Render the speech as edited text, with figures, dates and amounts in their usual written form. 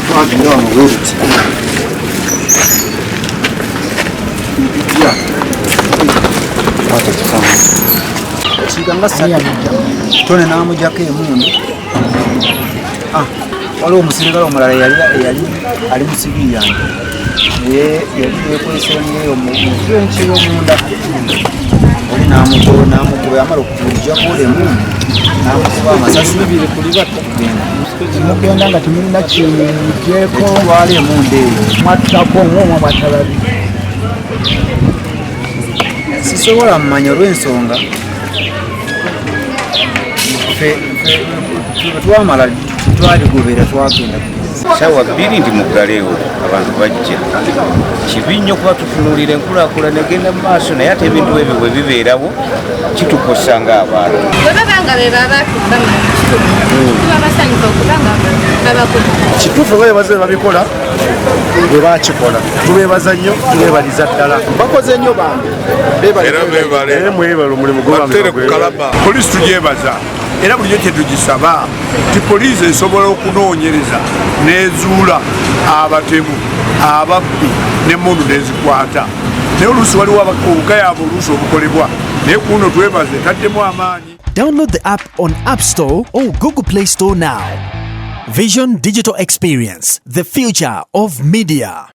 twagira wano bweruti kiganga tone namujjako emundu waliwo omusirikale omulala yali ali mu sibiri yange naye yali yekwesengeyo mufrenki omunda oli namugoba yamala okujjako emundu namukuba amasasi bibiri kuli bato mugenda nga temulina kimugyeko wali emundu eyo mwattako ng'omwo batalabi sisobola mumanya olw'ensonga twamala twaligobera twagenda sawa bbiri ndi muggaleewo abantu bajja kibi nnyo kuba tutunuulira enkulaakulana egenda mu maaso naye ate ebintu ebyo bwe bibeerawo kitukosa ng'abantu bwe baba nga be baba tuba basanyuka okuba nga babakulu kituufu beebaze babikola bwe bakikola tubeebaza nnyo tubeebaliza ddala bakoze nnyo bange era mwebale omulimu gwakalaba poliisi tugyebaza era bulijjo kyetugisaba ti poliisi esobola okunoonyereza nezuula abatemu ababbi n'emmundu nezikwata naye oluusi waliwo obugayavu oluusi obukolebwa naye kuno twebaze taddemu amaanyi. Download the app on App Store or Google Play Store now. Vision Digital Experience, the future of media.